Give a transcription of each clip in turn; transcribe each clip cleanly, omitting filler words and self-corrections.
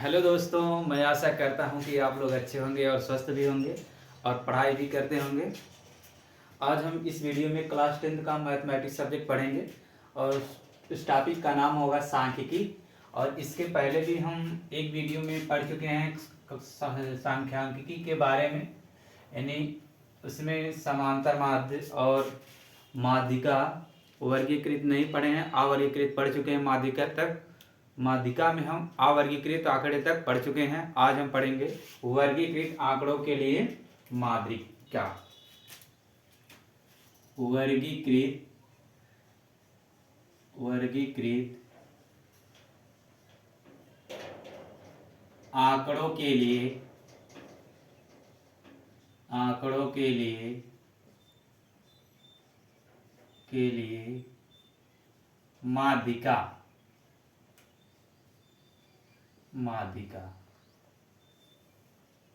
Hello दोस्तों, मैं आशा करता हूं कि आप लोग अच्छे होंगे और स्वस्थ भी होंगे और पढ़ाई भी करते होंगे। आज हम इस वीडियो में क्लास 10th का मैथमेटिक्स सब्जेक्ट पढ़ेंगे और इस टॉपिक का नाम होगा सांख्यिकी। और इसके पहले भी हम एक वीडियो में पढ़ चुके हैं सांख्यिकी के बारे में, यानी उसमें समांतर माध्य और माध्यिका वर्गीकृत नहीं पढ़े हैं, अवर्गीकृत पढ़ चुके हैं। माध्यिका तक, माध्यिका में हम अवर्गीकृत आंकड़े तक पढ़ चुके हैं। आज हम पढ़ेंगे वर्गीकृत आंकड़ों के लिए माध्यिका। वर्गीकृत वर्गीकृत आंकड़ों के लिए माध्यिका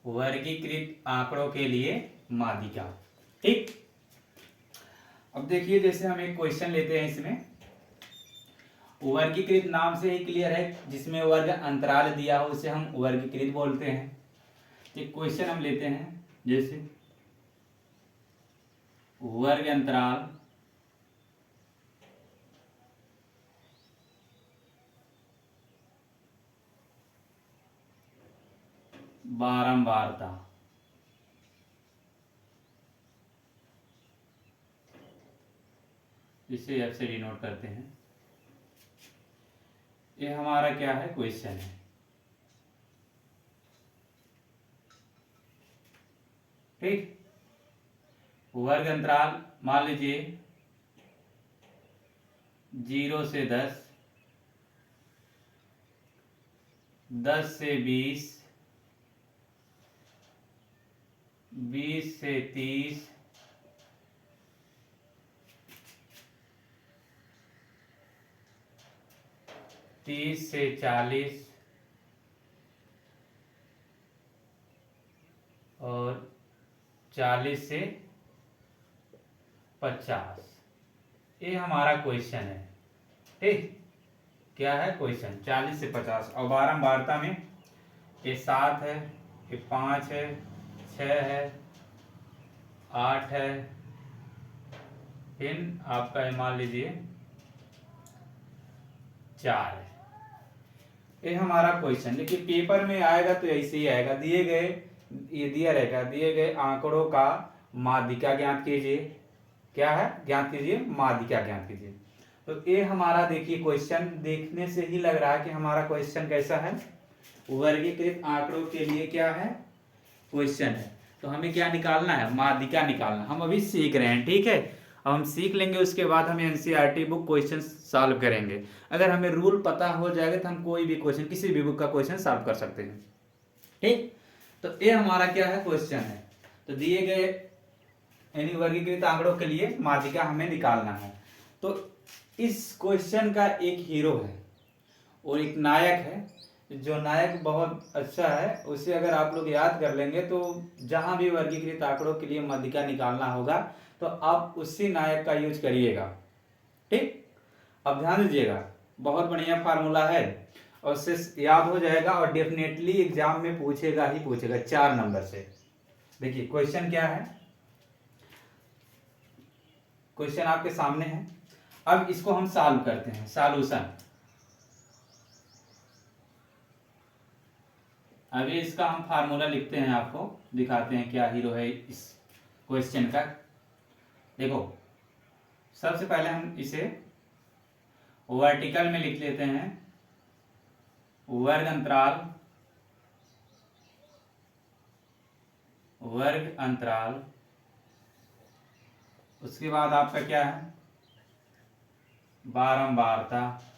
वर्गीकृत आंकड़ों के लिए माध्यिका। ठीक, अब देखिए, जैसे हम एक क्वेश्चन लेते हैं, इसमें वर्गीकृत नाम से ही क्लियर है, जिसमें वर्ग अंतराल दिया हो उसे हम वर्गीकृत बोलते हैं। एक क्वेश्चन हम लेते हैं, जैसे वर्ग अंतराल बारंबारता। इसे एफ से डिनोट करते हैं। ये हमारा क्या है, क्वेश्चन है। ठीक, वर्ग अंतराल मान लीजिए 0 से 10, 10 से 20, 20 से 30, 30 से 40 और 40 से 50। ये हमारा क्वेश्चन है। ठीक, क्या है क्वेश्चन, 40 से 50। और बारंबारता में ये 7 है, ये 5 है, 6 है, 8 है, फिर आपका मान लीजिए 4 है। ये हमारा क्वेश्चन, लेकिन पेपर में आएगा तो ऐसे ही आएगा। ये दिया रहेगा, दिए गए आंकड़ों का माध्यिका ज्ञात कीजिए। क्या है, ज्ञात कीजिए, माध्यिका ज्ञात कीजिए। तो ये हमारा देखिए क्वेश्चन देखने से ही लग रहा है कि हमारा क्वेश्चन कैसा है, वर्गीकृत आंकड़ों के लिए क्या है, क्वेश्चन है। तो हमें क्या निकालना है, माध्यिका निकालना। हम अभी सीख रहे हैं, ठीक है। अब हम सीख लेंगे, उसके बाद हम एनसीईआरटी बुक क्वेश्चन सॉल्व करेंगे। अगर हमें रूल पता हो जाएगा तो हम कोई भी क्वेश्चन, किसी भी बुक का क्वेश्चन सॉल्व कर सकते हैं। ठीक, तो ये हमारा क्या है, क्वेश्चन है। तो दिए गए यानी वर्गीकृत आंकड़ों के लिए माध्यिका हमें निकालना है। तो इस क्वेश्चन का एक हीरो है और एक नायक है। जो नायक बहुत अच्छा है, उसे अगर आप लोग याद कर लेंगे तो जहां भी वर्गीकृत आंकड़ों के लिए माध्यिका निकालना होगा तो आप उसी नायक का यूज करिएगा। ठीक, अब ध्यान दीजिएगा, बहुत बढ़िया फार्मूला है और उससे याद हो जाएगा और डेफिनेटली एग्जाम में पूछेगा ही पूछेगा 4 नंबर से। देखिए क्वेश्चन क्या है, क्वेश्चन आपके सामने है। अब इसको हम सॉल्व करते हैं, सॉल्यूशन। अभी इसका हम फार्मूला लिखते हैं, आपको दिखाते हैं क्या हीरो है इस क्वेश्चन का। देखो, सबसे पहले हम इसे वर्टिकल में लिख लेते हैं, वर्ग अंतराल। उसके बाद आपका क्या है, बारंबारता।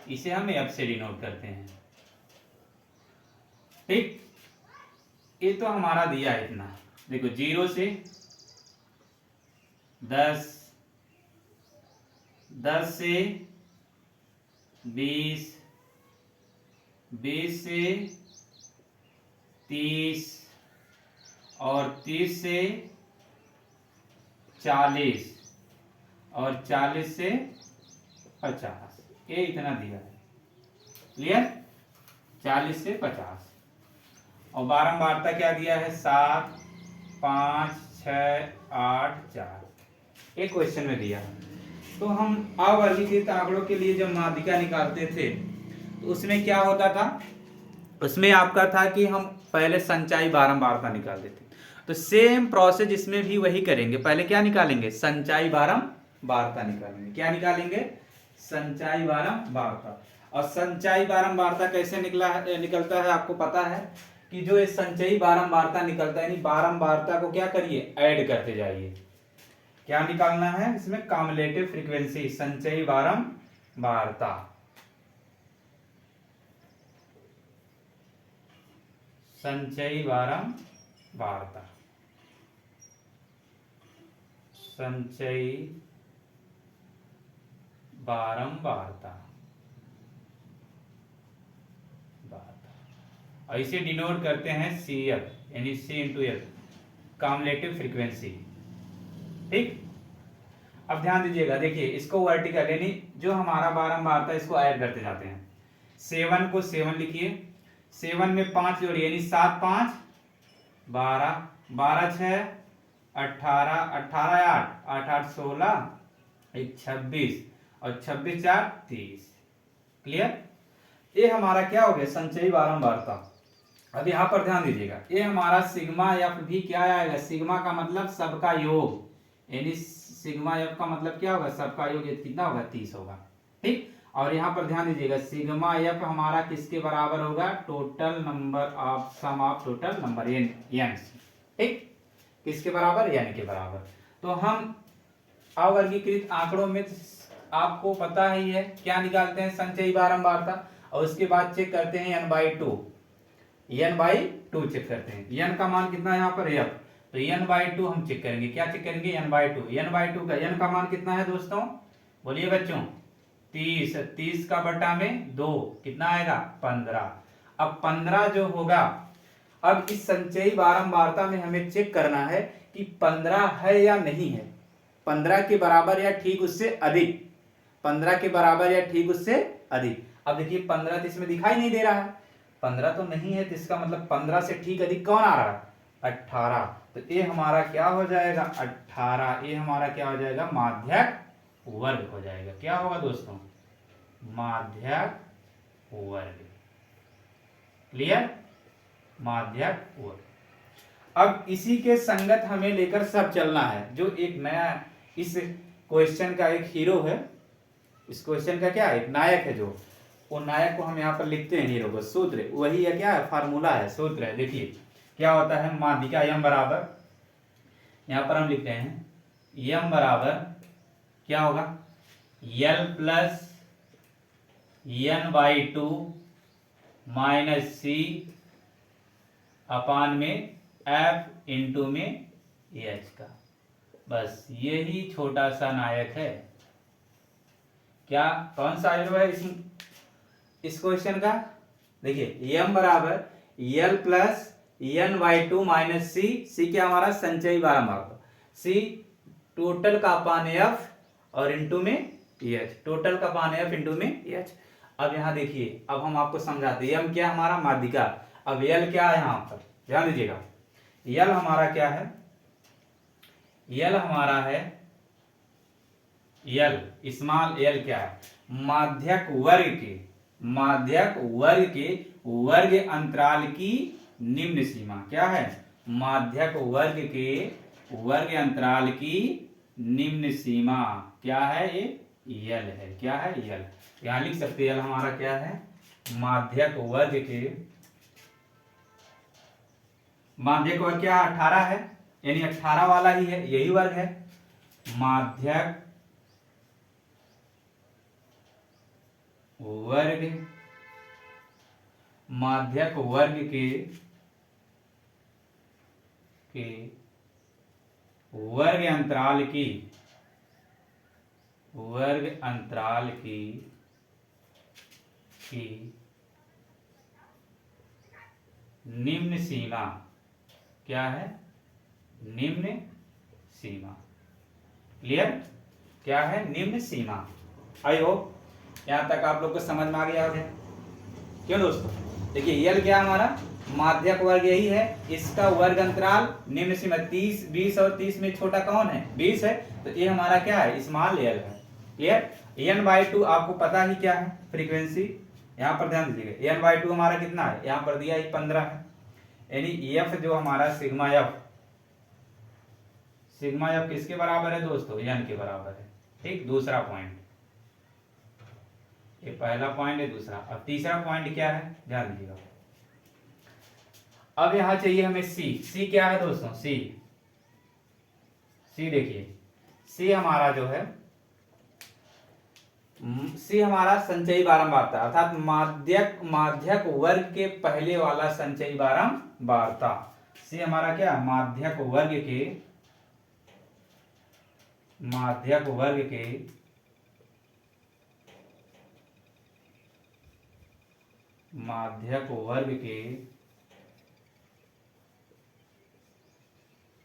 इसे हम एफ से डिनोट करते हैं। ठीक, ये तो हमारा दिया है इतना। देखो 0 से 10, 10 से 20, 20 से 30 और 30 से 40 और 40 से 50। ये इतना दिया है, क्लियर। 40 से 50 और बारंबारता क्या दिया है 7 5 6 8 4 एक क्वेश्चन में दिया है। तो हम अवर्गीकृत आंकड़ों के लिए जब माध्यिका निकालते थे तो उसमें क्या होता था, उसमें आपका था कि हम पहले संचयी बारंबारता निकालते थे। तो सेम प्रोसेस इसमें भी वही करेंगे। पहले क्या निकालेंगे, संचयी बारंबारता निकालेंगे। क्या निकालेंगे, संचयी बारंबारता। और संचयी बारंबारता कैसे निकलता है आपको पता है कि जो ये संचयी बारंबारता निकलता है, यानी बारंबारता को क्या करिए, ऐड करते जाइए। क्या निकालना है इसमें, कम्युलेटिव फ्रीक्वेंसी, संचयी बारंबारता, संचयी बारंबारता, संचयी बारंबारता, ऐसे डिनोट करते हैं CF, यानी C into F, cumulative frequency. ठीक, अब ध्यान दीजिएगा, देखिए इसको वर्टिकल यानी जो हमारा बारंबारता इसको ऐड करते जाते हैं। 7 को 7 लिखिए, 7 में 5 जोड़िए यानी 7 5 12, 12 6 18, 18 8 8 8 16, 1 26 और 26 4 30। क्लियर, ये हमारा क्या हो गया, संचयी बारंबारता। अब यहाँ पर ध्यान दीजिएगा, ये हमारा सिग्मा एफ भी क्या आएगा, सिग्मा का मतलब सबका योग, यानी सिग्मा एफ का मतलब क्या होगा, सबका योग, ये कितना होगा 30 होगा। ठीक, और यहाँ पर ध्यान दीजिएगा सिग्मा एफ हमारा किसके बराबर होगा, total number of sum of total number N. ठीक, किसके बराबर, एन के बराबर। तो हम अवर्गीकृत आंकड़ों में आपको पता ही है क्या निकालते हैं, संचयी बारंबारता, और उसके बाद चेक करते हैं n/2, n/2 चेक करते हैं। n का मान कितना है यहाँ पर f, तो n/2 हम चेक करेंगे। क्या चेक करेंगे, n/2 का n का मान कितना है दोस्तों, बोलिए बच्चों, 30, 30 का बटा में 2 कितना आएगा 15। अब 15 जो होगा, अब इस संचयी बारंबारता में हमें चेक करना है कि 15 है या नहीं है, 15 के बराबर या ठीक उससे अधिक, 15 के बराबर या ठीक उससे अधिक। अब देखिए 15 तो इसमें दिखाई नहीं दे रहा है, 15 तो नहीं है, तो इसका मतलब 15 से ठीक अधिक कौन आ रहा है, 18। तो ये हमारा क्या हो जाएगा 18, ये हमारा क्या हो जाएगा, माध्यक वर्ग हो जाएगा। क्या होगा दोस्तों, माध्यक वर्ग। क्लियर, माध्यक वर्ग। अब इसी के संगत हमें लेकर सब चलना है। जो एक नया इस क्वेश्चन का एक हीरो है, इस क्वेश्चन का क्या एक नायक है, जो वो नायक को हम यहाँ पर लिखते हैं हीरो को, सूत्र वही है, क्या है, फार्मूला है, सूत्र है। देखिए क्या होता है, माध्यिका m बराबर, यहाँ पर हम लिखते हैं m बराबर क्या होगा, L plus n/2 minus C अपान में F इंटू में H का। बस यही छोटा सा नायक है। क्या, कौन सा हीरो है इस क्वेश्चन का, देखिए m बराबर L plus n/2 minus C क्या हमारा संचयी बारंबारता, C टोटल का अपान F और इंटू में H, टोटल का अपान F इंटू में H। अब यहाँ देखिए, अब हम आपको समझाते हैं, m क्या हमारा माध्यिका, अब L क्या है, यहाँ पर ध्यान दीजिएगा, L हमारा क्या है, L हमारा है, L स्मॉल l क्या है, माध्यक वर्ग के वर्ग अंतराल की निम्न सीमा। क्या है, माध्यक वर्ग के वर्ग अंतराल की निम्न सीमा क्या है, ये l है। क्या है, l। यहां लिख सकते हैं l हमारा क्या है, माध्यक वर्ग के, माध्यक वर्ग क्या 18 है, यानी 18 वाला ही है, यही वर्ग है, माध्यक वर्ग, माध्यक वर्ग के वर्ग अंतराल की निम्न सीमा। क्या है, निम्न सीमा। क्लियर, क्या है, निम्न सीमा। आई होप यहाँ तक आप लोग को समझ में आ गया होगा? क्यों दोस्तों? देखिए यल क्या हमारा माध्यक वर्ग यही है, इसका वर्ग अंतराल निम्न सीमा 30, 20 और 30 में छोटा कौन है? 20 है, तो ये हमारा क्या है? स्मॉल यल है। क्लियर? n/2 आपको पता ही क्या है? फ्रीक्वेंसी। यहाँ पर ध्यान दीजिएगा, n/2 हमारा कितना है? यहाँ पर दिया 15 है, यानी f जो हमारा सिग्मा f किसके बराबर है दोस्तों? n के बराबर है। ठीक, दूसरा पॉइंट, ये पहला पॉइंट है। दूसरा, अब तीसरा पॉइंट क्या है? ध्यान दीजिएगा। अब यहां चाहिए हमें सी क्या है दोस्तों? सी देखिए, सी हमारा जो है, सी हमारा संचयी बारंबारता, अर्थात माध्यक वर्ग के पहले वाला संचयी बारंबारता। सी हमारा क्या? माध्यक वर्ग के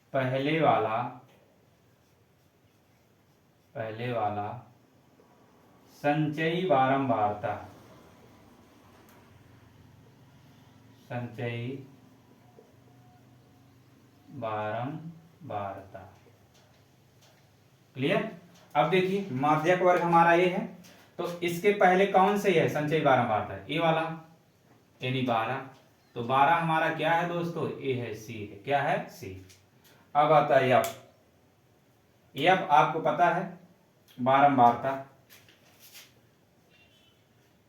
पहले वाला संचयी बारंबारता। क्लियर? अब देखिए माध्यक वर्ग हमारा ये है, तो इसके पहले कौन से है संचयी बारंबारता? ये वाला, यानी 12। तो 12 हमारा क्या है दोस्तों? ये है सी है। क्या है? सी। अब आता है एफ। आपको पता है बारंबारता।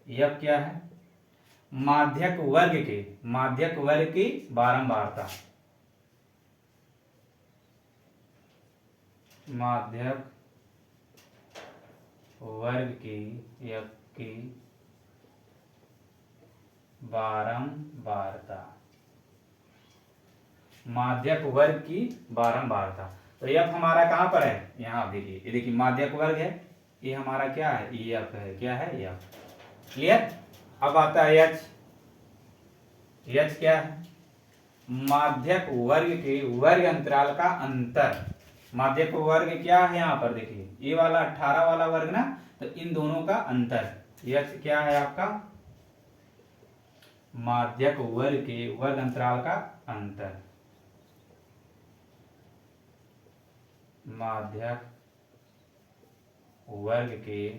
एफ क्या है? माध्यक वर्ग की बारंबारता। माध्यक वर्ग की एफ की बारंबारता। माध्यक वर्ग की बारंबारता। तो एफ हमारा कहां पर है? यहां देखिए, ये देखिए माध्यक वर्ग है, ये हमारा क्या है? एफ है। क्या है? एफ। क्लियर? अब आता है एच। एच क्या है? माध्यक वर्ग के वर्ग अंतराल का अंतर। माध्यक वर्ग क्या है? यहाँ पर देखिए, ये वाला 18 वाला वर्ग ना, तो इन दोनों का अंतर। एच क्या है आपका? माध्यक वर्ग के वर्ग अंतराल का अंतर। माध्यक वर्ग के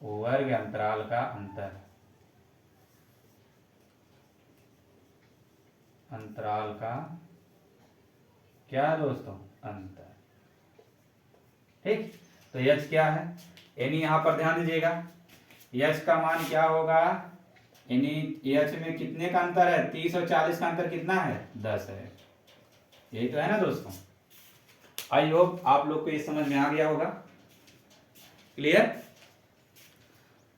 वर्ग अंतराल का अंतर। अंतराल का क्या है दोस्तों? अंतर। ठीक, तो एच क्या है? यानी यहां पर ध्यान दीजिएगा, एच का मान क्या होगा? यानी एच में कितने का अंतर है? 30 और 40 का अंतर कितना है? 10 है। यही तो है ना दोस्तों? आई होप आप लोग को ये समझ में आ गया होगा। क्लियर?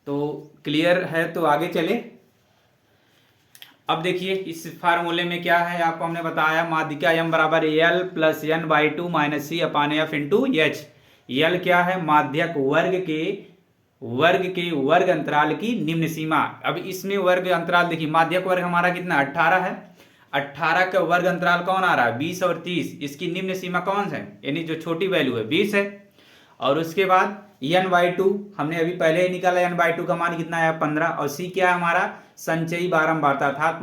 तो क्लियर है तो आगे चले। अब देखिए इस फार्मूले में क्या है, आपको हमने बताया माध्यिका m बराबर एल प्लस n/2 माइनस सी अपान एफ इंटू एच। यल क्या है? माध्यक वर्ग के वर्ग अंतराल की निम्न सीमा। अब इसमें वर्ग अंतराल देखिए, माध्यक वर्ग हमारा कितना? 18 है। 18 का वर्ग अंतराल कौन आ रहा है? 20 और 30। इसकी निम्न सीमा कौन है? यानी जो छोटी वैल्यू है 20 है। और उसके बाद n/2 हमने अभी पहले ही निकाला, n/2 का मान कितना है? 15। और सी क्या है हमारा? संचयी बारंबारता, अर्थात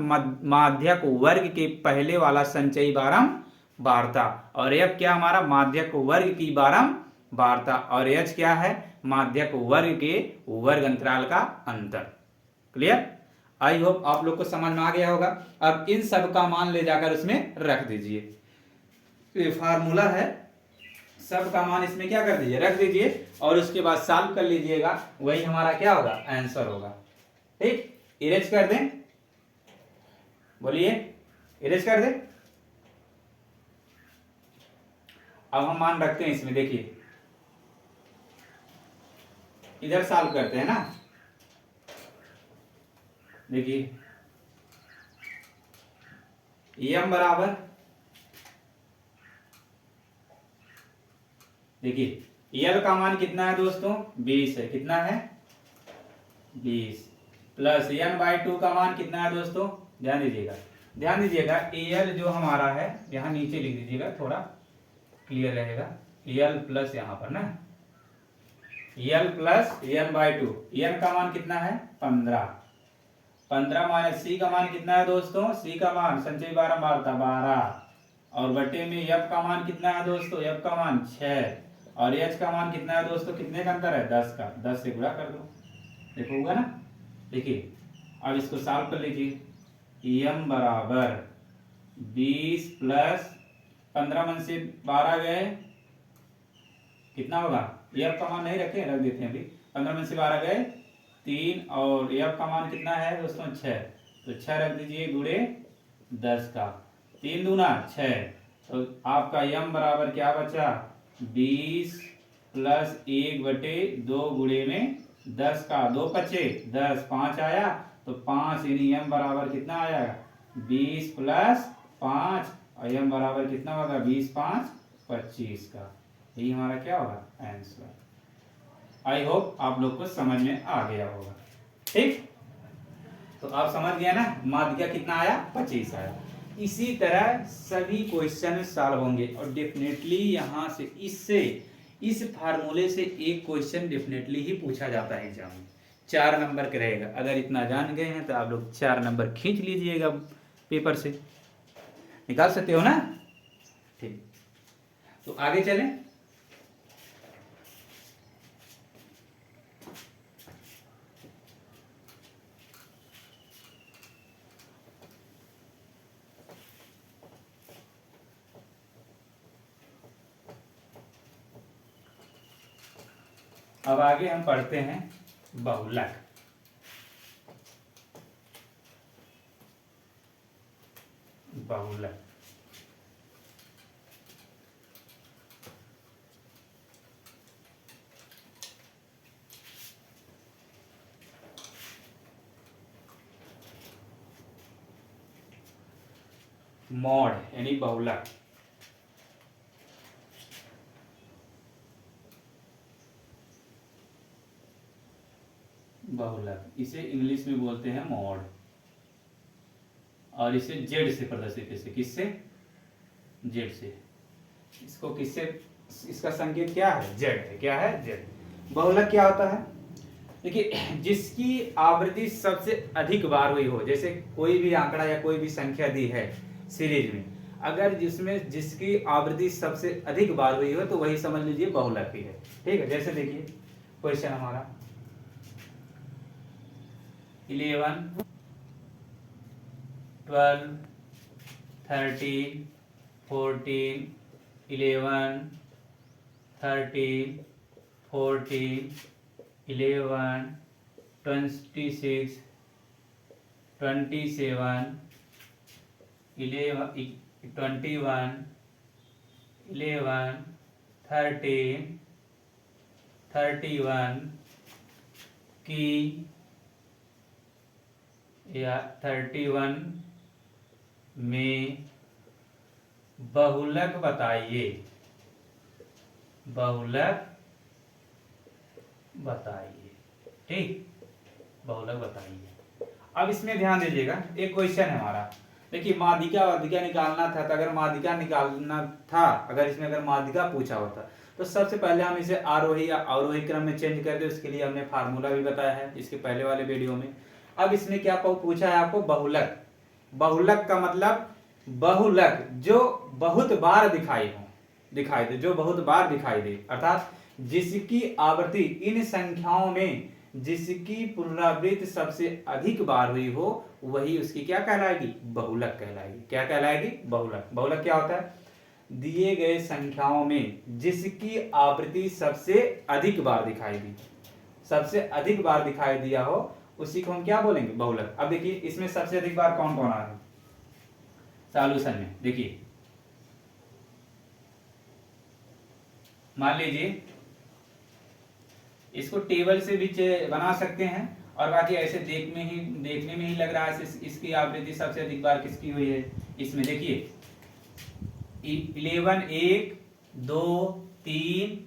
माध्यक वर्ग के पहले वाला संचयी बारंबारता। और एफ क्या हमारा? माध्यक वर्ग की बारंबारता। और एच क्या है? माध्यक वर्ग के वर्ग अंतराल का अंतर। क्लियर? आई होप आप लोग को समझ में आ गया होगा। अब इन सब का मान ले जाकर उसमें रख दीजिए। तो ये फार्मूला है, सब का मान इसमें क्या कर दीजिए? रख दीजिए, और उसके बाद सॉल्व कर लीजिएगा। वही हमारा क्या होगा? आंसर होगा। ठीक, इरेज कर दें। बोलिए, इरेज कर दें। अब हम मान रखते हैं इसमें। देखिए इधर सॉल्व करते हैं ना। देखिए m बराबर, देखिए यल का मान कितना है दोस्तों? 20 है। कितना है? 20 प्लस n/2 का मान कितना है दोस्तों? ध्यान दीजिएगा, एल जो हमारा है यहाँ नीचे लिख दीजिएगा, थोड़ा क्लियर रहेगा। एल प्लस यहाँ पर ना, L plus N by two. N का मान कितना है 15। 15 माइनस सी का मान कितना है दोस्तों, सी का मान संचय 12 मारता 12 और बटे में एफ का मान कितना है दोस्तों, एफ का मान 6 और एच का मान कितना है दोस्तों, कितने का अंतर है 10 का। 10 से गुणा कर दो, देखो होगा ना। देखिए अब इसको सॉल्व कर लीजिए। एम बराबर 20 प्लस 15 में से 12 गए, कितना होगा, एफ का मान नहीं रखे, रख देते हैं अभी। 15 में से 12 गए 3 और एफ का मान कितना है दोस्तों 6, तो 6 रख दीजिए गुणे 10 का। 3 दूना 6, तो आपका यम बराबर क्या बचा 20 प्लस 1 बटे 2 गुणे में 10 का। 2 बचे 10, 5 आया तो 5 यानी यम बराबर कितना आया 20 प्लस 5 और यम बराबर कितना होगा 20 5 25 का। यही हमारा क्या होगा आंसर। आई होप आप लोग को समझ में आ गया होगा। ठीक, तो आप समझ गया ना, माध्यिका कितना आया 25 आया। इसी तरह सभी क्वेश्चन सॉल्व होंगे और डेफिनेटली यहाँ से इससे इस फार्मूले से एक क्वेश्चन डेफिनेटली ही पूछा जाता है एग्जाम में। 4 नंबर का रहेगा। अगर इतना जान गए हैं तो आप लोग 4 नंबर खींच लीजिएगा पेपर से, निकाल सकते हो ना। ठीक, तो आगे चलें। अब आगे हम पढ़ते हैं बहुलक। बहुलक मॉड यानी बहुलक। बहुलक इसे इंग्लिश में बोलते हैं मॉड और इसे जेड से प्रदर्शित कैसे, किससे, जेड से। इसको किससे, इसका संकेत क्या है जेड है। क्या है जेड। बहुलक क्या होता है, देखिए जिसकी आवृत्ति सबसे अधिक बार हुई हो, जैसे कोई भी आंकड़ा या कोई भी संख्या दी है सीरीज में, अगर जिसमें जिसकी आवृत्ति सबसे अधिक बार हुई हो तो वही समझ लीजिए बहुलक ही है। ठीक है, जैसे देखिए क्वेश्चन हमारा 11 12 13 14 11 13 14 11 26 27 11 21 11 13 31 की या 31 में बहुलक बताइए। बहुलक बताइए। ठीक, बहुलक बताइए। अब इसमें ध्यान दीजिएगा, एक क्वेश्चन है हमारा। देखिए माध्यिका वाध्यिका निकालना था, तो अगर माध्यिका निकालना था, अगर इसमें अगर माध्यिका पूछा होता तो सबसे पहले हम इसे आरोही या अवरोही क्रम में चेंज कर दे। उसके लिए हमने फार्मूला भी बताया है इसके पहले वाले वीडियो में। अब इसमें क्या पूछा है आपको बहुलक। बहुलक का मतलब बहुलक जो बहुत बार दिखाई दे, जो बहुत बार दिखाई दे, अर्थात जिसकी आवृत्ति इन संख्याओं में जिसकी पुनरावृत्ति सबसे अधिक बार हुई हो, वही उसकी क्या कहलाएगी बहुलक कहलाएगी। क्या कहलाएगी बहुलक। बहुलक क्या होता है, दिए गए संख्याओं में जिसकी आवृत्ति सबसे अधिक बार दिखाई दी, सबसे अधिक बार दिखाई दिया हो, उसी को हम क्या बोलेंगे बहुलक। अब देखिए इसमें सबसे अधिक बार कौन कौन आ रहा है सॉल्यूशन में। देखिए मान लीजिए इसको टेबल से भी बना सकते हैं और बाकी ऐसे देखने में ही लग रहा है इसकी आवृत्ति सबसे अधिक बार किसकी हुई है। इसमें देखिए 11 1 2 3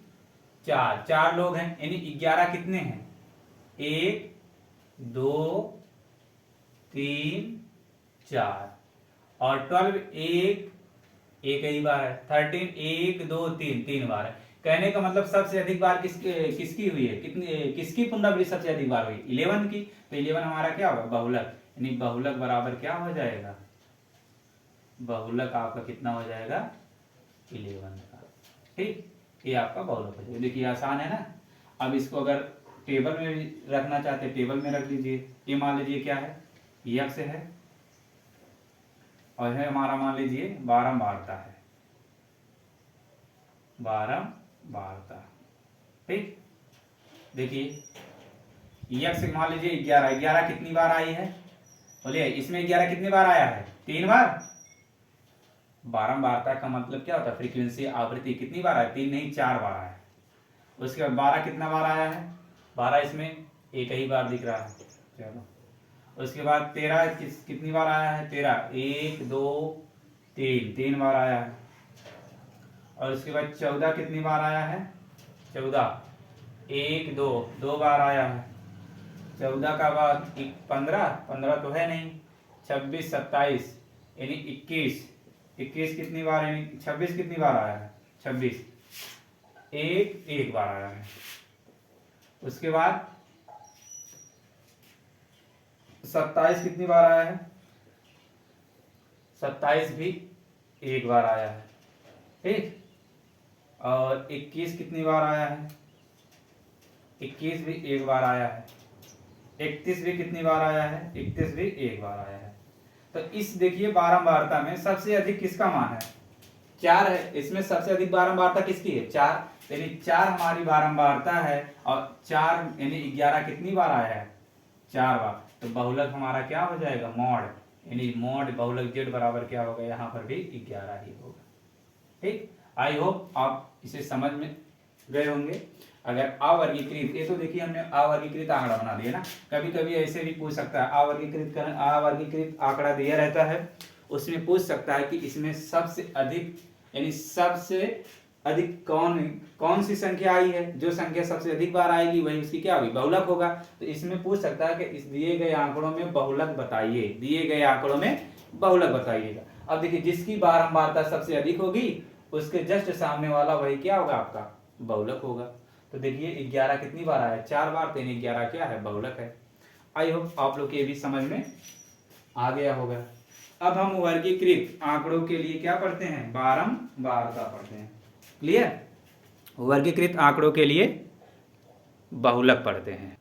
4, 4 लोग हैं, यानी 11 कितने हैं 1 2 3 4 और 12 एक ही बार है। 13 1 2 3 3 बार है, कहने का मतलब सबसे अधिक बार किसकी हुई है, किसकी पुनरावृत्ति सबसे अधिक बार हुई, 11 की। तो 11 हमारा क्या होगा, बहुलक, यानी बहुलक बराबर क्या हो जाएगा, बहुलक आपका कितना हो जाएगा, 11 का। ठीक, ये आपका बहुलक हो जाएगा। देखिए आसान है ना। अब इसको अगर टेबल में भी रखना चाहते हैं, टेबल में रख लीजिए। ये मान लीजिए क्या है, यक्स है, और है हमारा मान लीजिए बारंबारता है, बारंबारता। ठीक, देखिए यक्स मान लीजिए 11, 11 कितनी बार आई है, बोलिए इसमें 11 कितनी बार आया है, 3 बार। बारंबारता का मतलब क्या होता है, फ्रीक्वेंसी, आवृत्ति कितनी बार आया, 3 नहीं 4 बार आया है। उसके बाद 12 कितना बार आया है, 12 इसमें एक ही बार दिख रहा है। चलो, उसके बाद 13 कितनी बार आया है, 13 1 2 3 3 बार आया है। और उसके बाद 14 कितनी बार आया है, 14 1 2 2 बार आया है। 14 का बाद 15 15 तो है नहीं, 26 27 यानी 21 21 कितनी बार, यानी 26 कितनी बार आया है, 26 एक बार आया है। उसके बाद 27 कितनी बार आया है, 27 भी एक बार आया है। ठीक, और 21 कितनी बार आया है, 21 भी एक बार आया है। 31 भी कितनी बार आया है, 31 भी एक बार आया है। तो इस देखिए बारंबारता में सबसे अधिक किसका मान है, 4 है। इसमें सबसे अधिक बारंबारता किसकी है, 4, यानी 4 हमारी बारंबारता है। और 4 यानी 11 कितनी बार आया है, 4 बार। तो बहुलक हमारा क्या हो जाएगा, मॉड, यानी मॉड बहुलक जेड बराबर क्या होगा, यहाँ पर भी 11 ही होगा। ठीक, आई होप आप इसे समझ में गए होंगे। अगर अवर्गीकृत, ये तो देखिए हमने अवर्गीकृत आंकड़ा बना दिया ना। कभी कभी ऐसे भी पूछ सकता है, अवर्गीकृत आंकड़ा दिया रहता है, उसमें पूछ सकता है कि इसमें सबसे अधिक, यानी सबसे अधिक कौन सी संख्या आई है, जो संख्या सबसे अधिक बार आएगी वही उसकी क्या होगी, बहुलक होगा। तो इसमें पूछ सकता है कि इस दिए गए आंकड़ों में बहुलक बताइए, दिए गए आंकड़ों में बहुलक बताइएगा। अब देखिए जिसकी बारंबारता सबसे अधिक होगी उसके जस्ट सामने वाला वही क्या होगा, आपका बहुलक होगा। तो देखिए 11 कितनी बार आया, 4 बार, तो 11 क्या है, बहुलक है। आई होप आप लोग के भी समझ में आ गया होगा। अब हम वर्गीकृत आंकड़ों के लिए क्या पढ़ते हैं, बारंबारता पढ़ते हैं। क्लियर, वर्गीकृत आंकड़ों के लिए बहुलक पढ़ते हैं।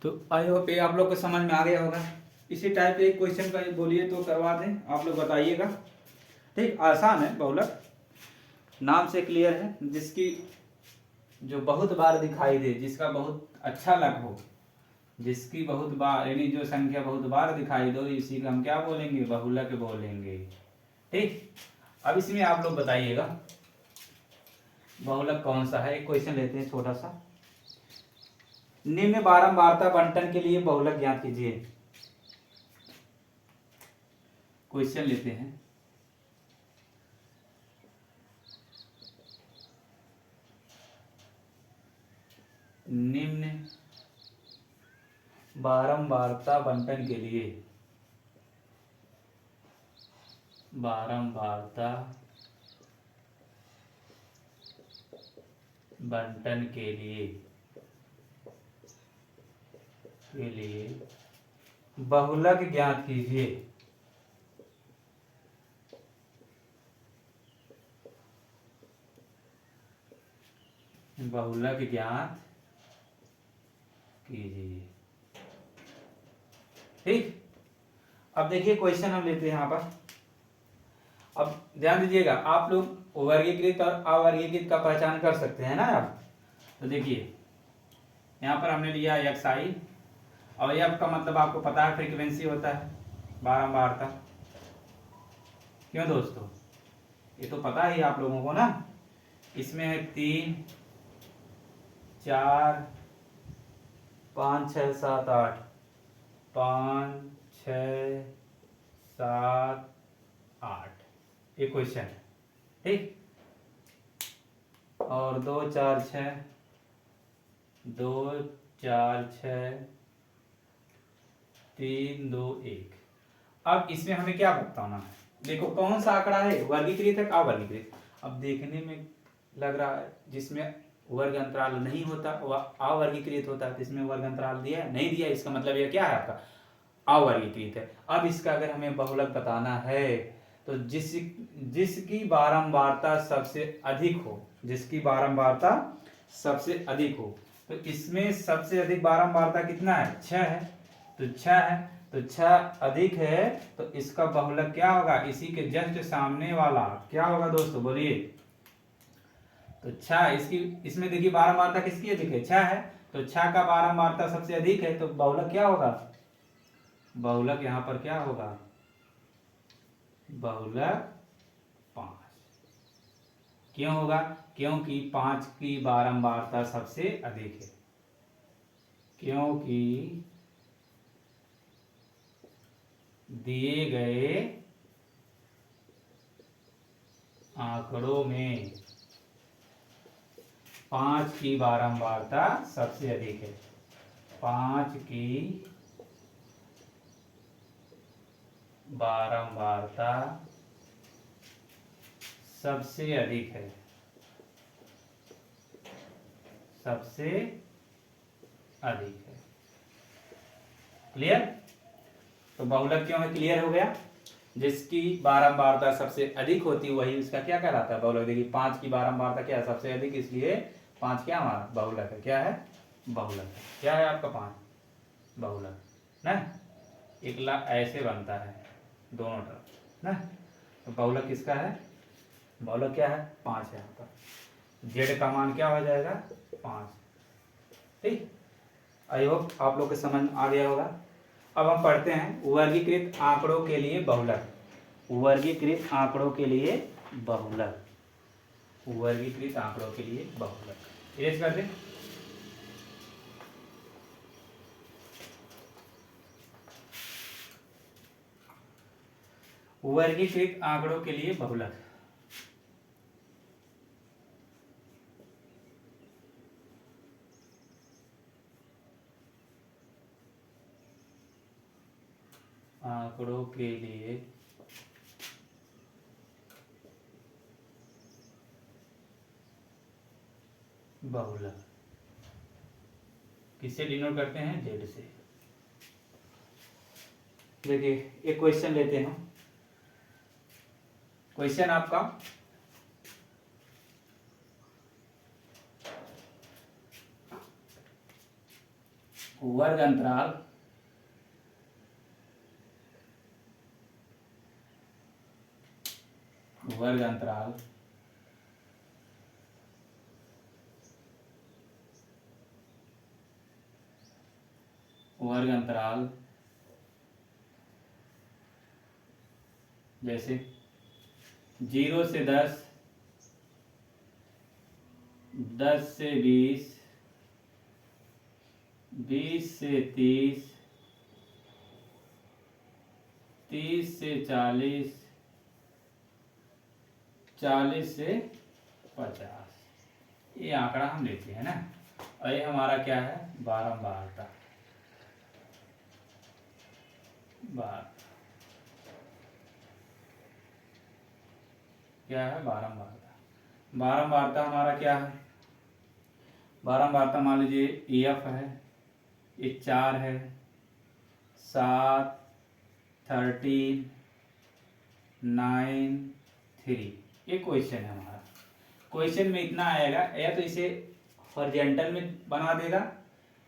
तो आई होप ये आप लोग को समझ में आ गया होगा। इसी टाइप एक क्वेश्चन का बोलिए तो करवा दें, आप लोग बताइएगा। ठीक, आसान है, बहुलक नाम से क्लियर है, जिसकी जो बहुत बार दिखाई दे, जिसका बहुत अच्छा लग हो, जिसकी बहुत बार, यानी जो संख्या बहुत बार दिखाई दो, इसी का हम क्या बोलेंगे, बहुलक बोलेंगे। ठीक, अब इसमें आप लोग बताइएगा बहुलक कौन सा है। एक क्वेश्चन लेते हैं छोटा सा, निम्न बारंबारता बंटन के लिए बहुलक ज्ञात कीजिए। क्वेश्चन लेते हैं, निम्न बारंबारता बंटन के लिए, बारंबारता बंटन के लिए बहुलक ज्ञात कीजिए। बहुलक ज्ञात कीजिए। ठीक, अब देखिए क्वेश्चन हम लेते हैं यहाँ पर। अब ध्यान दीजिएगा, आप लोग वर्गीकृत और अवर्गीकृत का पहचान कर सकते हैं ना आप। तो देखिए यहाँ पर हमने लिया एक्स आई, और एफ का मतलब आपको पता है फ्रीक्वेंसी होता है, बारंबारता। क्यों दोस्तों, ये तो पता ही आप लोगों को ना। इसमें है 3 4 5 6 7 8, 5 6 7 8, ये क्वेश्चन है। ठीक, और 2 4 6, 2 4 6 3 2 1। अब इसमें हमें क्या बताना है, देखो कौन सा आंकड़ा है, वर्गीकृत है अवर्गीकृत। अब देखने में लग रहा है, जिसमें वर्ग अंतराल नहीं होता वह अवर्गीकृत होता है। तो इसमें वर्ग अंतराल दिया है, नहीं दिया, इसका मतलब ये क्या है आपका अवर्गीकृत है। अब इसका अगर हमें बहुलक बताना है तो जिसकी बारंबारता सबसे अधिक हो, जिसकी बारंबारता सबसे अधिक हो, तो इसमें सबसे अधिक बारंबारता कितना है, 6 है। तो 6 है, तो 6 अधिक है, तो इसका बहुलक क्या होगा, इसी के जस्ट सामने वाला क्या होगा दोस्तों, बोलिए। तो 6 इसकी, इसमें देखिए बारंबारता किसकी अधिक है, 6 है, तो 6 का बारंबारता सबसे अधिक है, तो बहुलक क्या होगा, बहुलक यहाँ पर क्या होगा, बहुलक 5। क्यों होगा, क्योंकि 5 की बारंबारता सबसे अधिक है, क्योंकि दिए गए आंकड़ों में 5 की बारंबारता सबसे अधिक है, 5 की बारंबारता सबसे अधिक है, सबसे अधिक है। क्लियर। तो बहुलक क्यों है, क्लियर हो गया। जिसकी बारंबारता सबसे अधिक होती है वही उसका क्या कहलाता है, बहुलक। देखिए 5 की बारंबारता क्या है, सबसे अधिक, इसलिए 5 क्या हमारा बहुलक है, क्या है, बहुलक है। क्या है आपका 5 बहुलक ना। 1 लाख ऐसे बनता है दोनों तरफ ना। तो बहुलक किसका है, बहुलक क्या है, 5 है। यहाँ पर जेड का मान क्या हो जाएगा, 5। ठीक, आई होप आप लोग को समझ आ गया होगा। अब हम पढ़ते हैं वर्गीकृत आंकड़ों के लिए बहुलक, वर्गीकृत आंकड़ों के लिए बहुलक, वर्गीकृत आंकड़ों के लिए बहुलक। इरेज कर दें। वर्गीकृत आंकड़ों के लिए बहुलक, आंकड़ों के लिए बहुलक किससे डिनोट करते हैं, जेड से। देखिए एक क्वेश्चन लेते हैं। क्वेश्चन आपका वर्ग अंतराल वर्ग अंतराल वर्ग अंतराल जैसे 0 से 10, 10 से 20, 20 से 30, 30 से 40, 40 से 50, ये आंकड़ा हम लेते हैं ना। और ये हमारा क्या है, बारंबारता, क्या है, बारंबारता। बारंबारता हमारा क्या है, बारंबारता मान लीजिए एफ है, ये 4 है, 7, 13, 9, 3। ये क्वेश्चन है हमारा। क्वेश्चन में इतना आएगा, या तो इसे हॉरिजॉन्टल में बना देगा,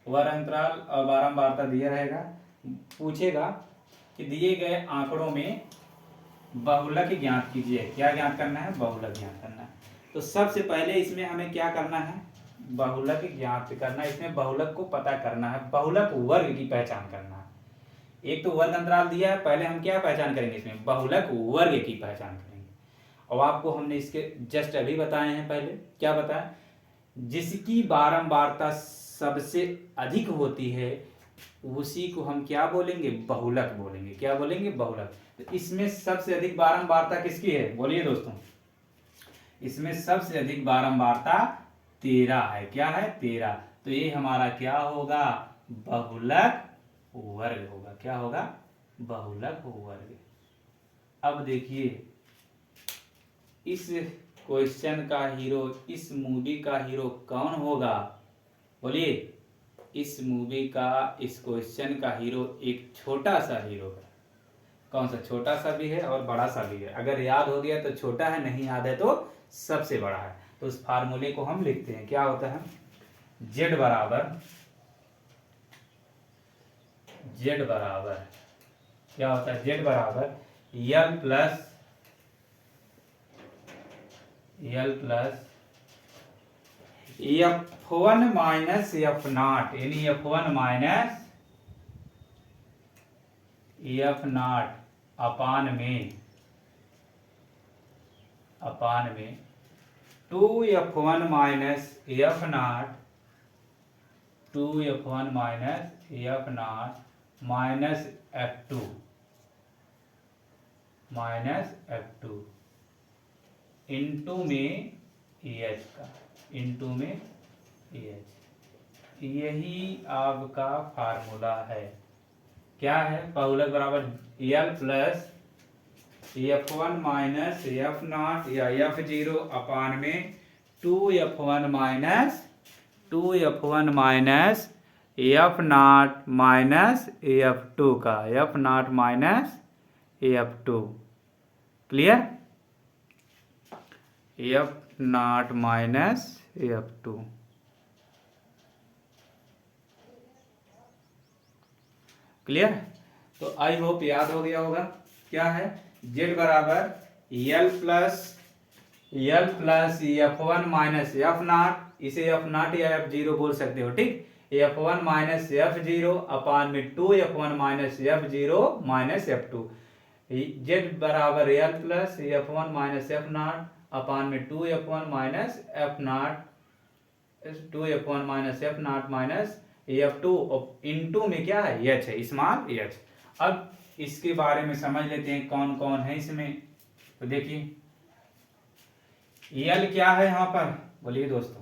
वर्ग अंतराल और बारंबारता दिया रहेगा, पूछेगा कि दिए गए आंकड़ों में बहुलक ज्ञात कीजिए। क्या ज्ञात करना है, बहुलक ज्ञात करना है। तो सबसे पहले इसमें हमें क्या करना है, बहुलक ज्ञात करना है। इसमें बहुलक को पता करना है, बहुलक वर्ग की पहचान करना है। एक तो वर्ग अंतराल दिया है, पहले हम क्या पहचान करेंगे, इसमें बहुलक वर्ग की पहचान करेंगे। और आपको हमने इसके जस्ट अभी बताए हैं, पहले क्या बताया, जिसकी बारंबारता सबसे अधिक होती है उसी को हम क्या बोलेंगे, बहुलक बोलेंगे। क्या बोलेंगे, बहुलक। तो इसमें सबसे अधिक बारंबारता किसकी है, बोलिए दोस्तों। इसमें सबसे अधिक बारंबारता 13 है। क्या है, 13। तो ये हमारा क्या होगा, बहुलक वर्ग होगा। क्या होगा, बहुलक वर्ग। अब देखिए इस क्वेश्चन का हीरो, इस मूवी का हीरो कौन होगा? बोलिए। इस मूवी का, इस क्वेश्चन का हीरो एक छोटा सा हीरो है। कौन सा? छोटा सा भी है और बड़ा सा भी है। अगर याद हो गया तो छोटा है, नहीं याद है तो सबसे बड़ा है। तो उस फार्मूले को हम लिखते हैं। क्या होता है? जेड बराबर क्या होता है? जेड बराबर यल प्लस F1 माइनस F0, यानी F1 माइनस F0 अपान में 2F1 minus F0 2F1 minus F0 minus F2 into में EH का, इंटू में EH। यही आपका फार्मूला है। क्या है? बहुलक बराबर यल प्लस F1 माइनस F0 या F0 अपान में 2F1 minus F0 minus F2 का, F0 minus F2। Clear? F0 minus F2। Clear? तो आई होप याद हो गया होगा। क्या है? Z बराबर यल प्लस F1 माइनस F0, इसे F0 या F0 बोल सकते हो, ठीक। F1 माइनस F0 अपान में 2F1 minus F0 minus F2। Z बराबर यल प्लस F1 माइनस F0 अपान में 2F1 minus F0 minus F2 into में क्या है? H है, स्मॉल h। अब इसके बारे में समझ लेते हैं कौन कौन है इसमें। तो देखिए यल क्या है यहां पर? बोलिए दोस्तों।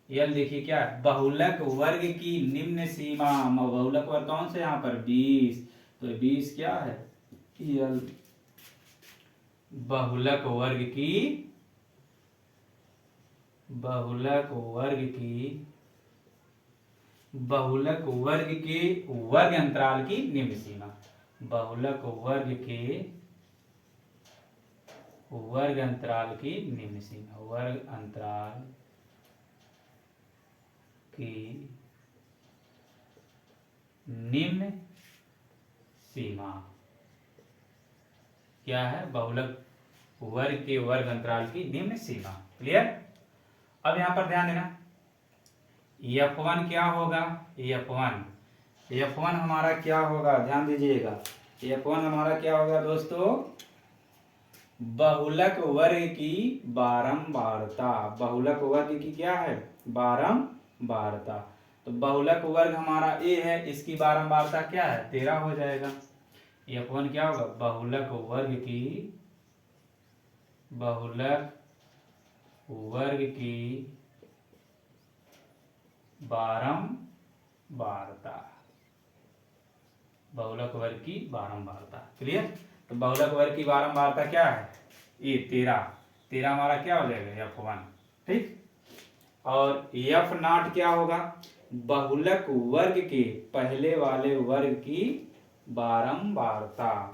यल देखिए क्या है? बहुलक वर्ग की निम्न सीमा। बहुलक वर्ग कौन से यहाँ पर? 20। तो 20 क्या है? यल। बहुलक वर्ग के वर्ग अंतराल की निम्न सीमा। बहुलक वर्ग के वर्ग अंतराल की निम्न सीमा। वर्ग अंतराल की निम्न सीमा क्या है? बहुलक वर्ग के वर्ग अंतराल की निम्न सीमा। क्लियर? अब यहां पर ध्यान देना, F1 क्या होगा? F1 हमारा क्या होगा? ध्यान दीजिएगा। F1 हमारा क्या होगा दोस्तों? बहुलक वर्ग की बारंबारता। बहुलक वर्ग की क्या है? बारंबारता। तो बहुलक वर्ग हमारा A है, इसकी बारंबारता क्या है? 13 हो जाएगा। F1 क्या होगा? बहुलक वर्ग की बारंबारता। बहुलक वर्ग की बारंबारता। क्लियर? तो बहुलक वर्ग की बारंबारता क्या है? ये 13 हमारा क्या हो जाएगा? F1। ठीक। और F0 क्या होगा? बहुलक वर्ग के पहले वाले वर्ग की बारंबारता।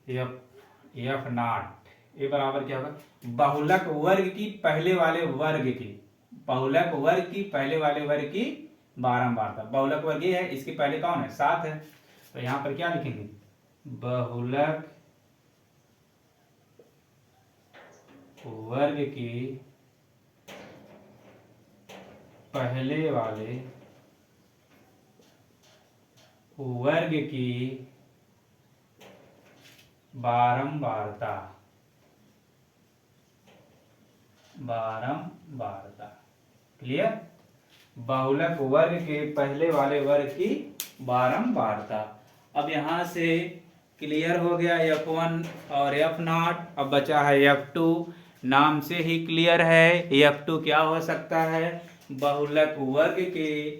F0 ये बराबर क्या होगा? बहुलक वर्ग की पहले वाले वर्ग की, बहुलक वर्ग की पहले वाले वर्ग की बारंबारता। बहुलक वर्ग ये है, इसके पहले कौन है? 7 है। तो यहां पर क्या लिखेंगे? बहुलक वर्ग की पहले वाले वर्ग की बारंबारता। क्लियर? बहुलक वर्ग के पहले वाले वर्ग की बारंबारता। अब यहां से क्लियर हो गया F1 और F0। अब बचा है F2। नाम से ही क्लियर है, F2 क्या हो सकता है? बहुलक वर्ग के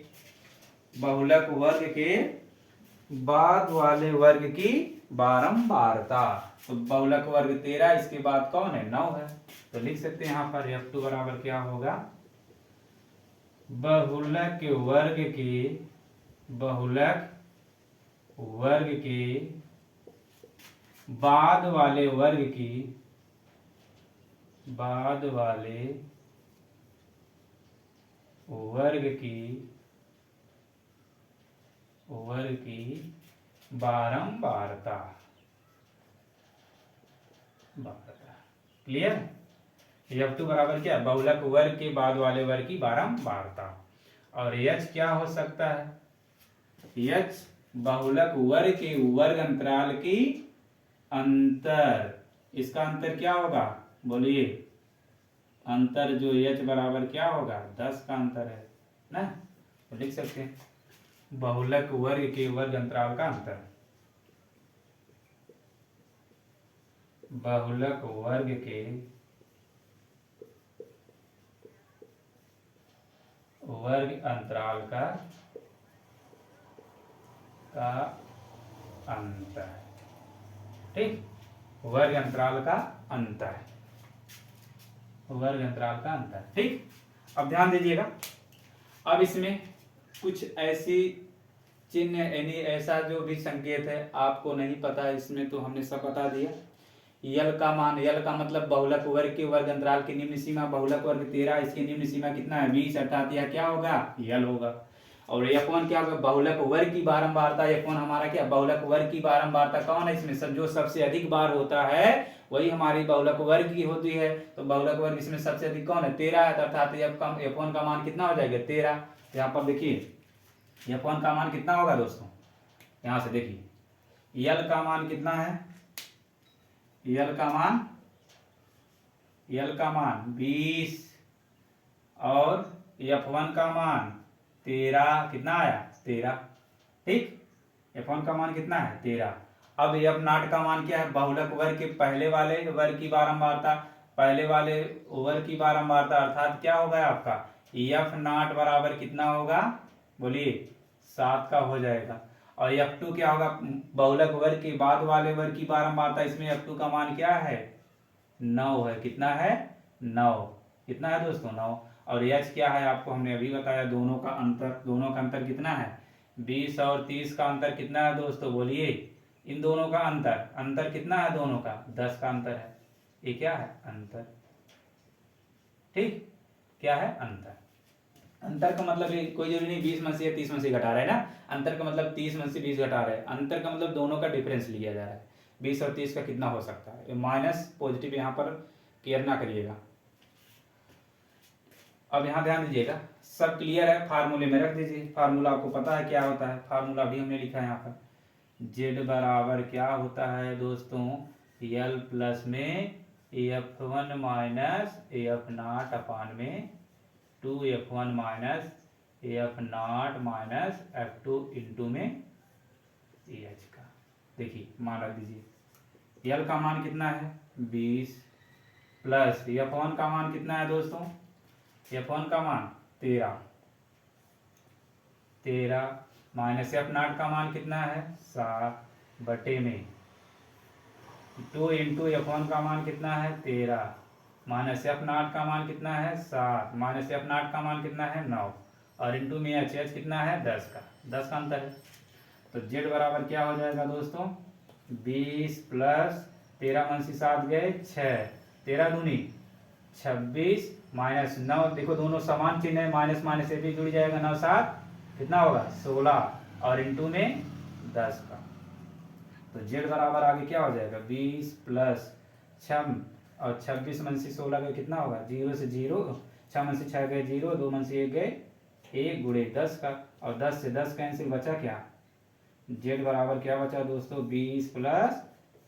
बाद वाले वर्ग की बारंबारता। तो बहुलक वर्ग 13, इसके बाद कौन है 9 है। तो लिख सकते हैं यहाँ पर F2 बराबर क्या होगा, बहुलक वर्ग के बाद वाले वर्ग की बारंबारता। क्लियर। F2 बराबर क्या, बहुलक वर्ग के बाद वाले वर्ग की बारंबारता। और H क्या हो सकता है, H बहुलक वर्ग के वर्ग अंतराल की अंतर। इसका अंतर क्या होगा, बोलिए। अंतर जो H बराबर क्या होगा 10 का अंतर है ना। तो लिख सकते हैं बहुलक वर्ग के वर्ग अंतराल का अंतर। बहुलक वर्ग के वर्ग अंतराल का अंतर। ठीक, वर्ग अंतराल का अंतर, वर्ग अंतराल का अंतर। ठीक, अब ध्यान दीजिएगा। अब इसमें कुछ ऐसी चिन्ह यानी ऐसा जो भी संकेत है आपको नहीं पता है इसमें, तो हमने सब बता दिया। यल का मान, यल का मतलब बहुलक वर्ग के वर्ग अंतराल की निम्न सीमा, बहुलक वर्ग 13, इसकी निम्न सीमा कितना है 20, अर्थात यह क्या होगा यल होगा। और F1 क्या होगा, बहुलक वर्ग की बारंबारता। F1 हमारा क्या, बहुलक वर्ग की बारंबारता कौन है इसमें, सब जो सबसे अधिक बार होता है वही हमारी बहुलक वर्ग की होती है। तो बहुलक वर्ग इसमें सबसे अधिक कौन है 13 है, अर्थात F1 का मान कितना हो जाएगा 13। यहाँ पर देखिए F1 का मान कितना होगा दोस्तों, यहां से देखिए यल का मान कितना है, यल का मान 20 और F1 का मान 13, कितना आया 13। ठीक, F1 का मान कितना है 13। अब F0 का मान क्या है, बहुलक वर्ग के पहले वाले वर्ग की बारंबारता, पहले वाले वर्ग की बारंबारता, अर्थात क्या होगा आपका F0 बराबर कितना होगा, बोलिए 7 का हो जाएगा। और F2 क्या होगा, बहुलक वर्ग के बाद वाले वर्ग की बारंबारता, इसमें F2 का मान क्या है 9 है, कितना है 9, कितना है दोस्तों 9। और H क्या है आपको हमने अभी बताया, दोनों का अंतर कितना है 20 और 30 का अंतर कितना है दोस्तों, बोलिए। इन दोनों का अंतर कितना है, दोनों का 10 का अंतर है। ये क्या है अंतर। ठीक, क्या है अंतर। अंतर का मतलब ये कोई जरूरी नहीं 20 में से 30 में से घटा रहा है ना, अंतर का मतलब 30 में से 20 घटा रहे हैं, अंतर का मतलब दोनों का डिफरेंस लिया जा रहा है। 20 और 30 का कितना हो सकता है, माइनस पॉजिटिव यहाँ पर केयर ना करिएगा। अब यहाँ ध्यान दीजिएगा, सब क्लियर है, फार्मूले में रख दीजिए। फार्मूला आपको पता है क्या होता है, फार्मूला भी हमने लिखा है यहाँ पर। Z बराबर क्या होता है दोस्तों, L प्लस में F1 माइनस F0 अपान में 2F1 minus F0 minus F2 into में EH का। देखिए मान रख दीजिए, L का मान कितना है 20 प्लस F1 का मान कितना है दोस्तों, F1 का मान 13 माइनस F0 का मान कितना है 7 बटे में 2 इंटू F1 का मान कितना है 13 माइनस F0 का मान कितना है 7 माइनस F0 का मान कितना है 9 और इंटू में H कितना है 10 का अंतर है। तो Z बराबर क्या हो जाएगा दोस्तों 20 प्लस 13 में से 7 गए 6, 13 दूनी 26 माइनस 9, देखो दोनों समान चिन्ह है, माइनस माइनस से भी जुड़ जाएगा 9 7 कितना होगा 16 और इंटू में 10 का। तो Z बराबर आगे क्या हो जाएगा 20 प्लस 6 और 26 में से 16 गए कितना होगा 0 से 0, 6 में से 6 गए 0, 2 में से 1 गए 1 गुणे 10 का, और 10 से 10 कैंसिल बचा क्या, Z बराबर क्या बचा दोस्तों 20 प्लस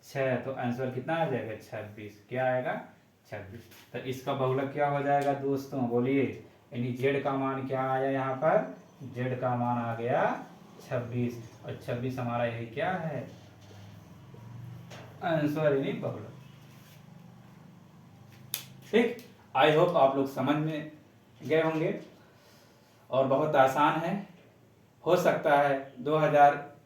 6, तो आंसर कितना आ जाएगा 26, क्या आएगा 26। तो इसका बहुलक क्या हो जाएगा दोस्तों, बोलिए। यानी Z का मान क्या आया यहाँ पर, Z का मान आ गया 26, और 26 हमारा यही क्या है आंसर, यानी बहुलक। ठीक, आई होप आप लोग समझ में गए होंगे और बहुत आसान है। हो सकता है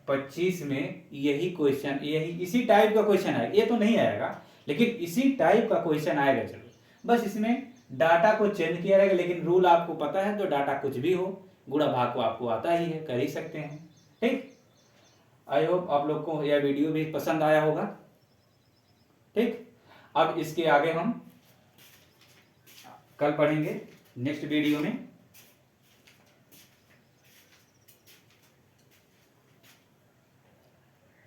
25 में यही क्वेश्चन, यही इसी टाइप का क्वेश्चन आएगा। ये तो नहीं आएगा लेकिन इसी टाइप का क्वेश्चन आएगा। चलो बस इसमें डाटा को चेंज किया रहेगा, लेकिन रूल आपको पता है तो डाटा कुछ भी हो, गुणा भाग को आपको आता ही है, कर ही सकते हैं। ठीक, आई होप आप लोग को यह वीडियो भी पसंद आया होगा। ठीक, अब इसके आगे हम कल पढ़ेंगे नेक्स्ट वीडियो में।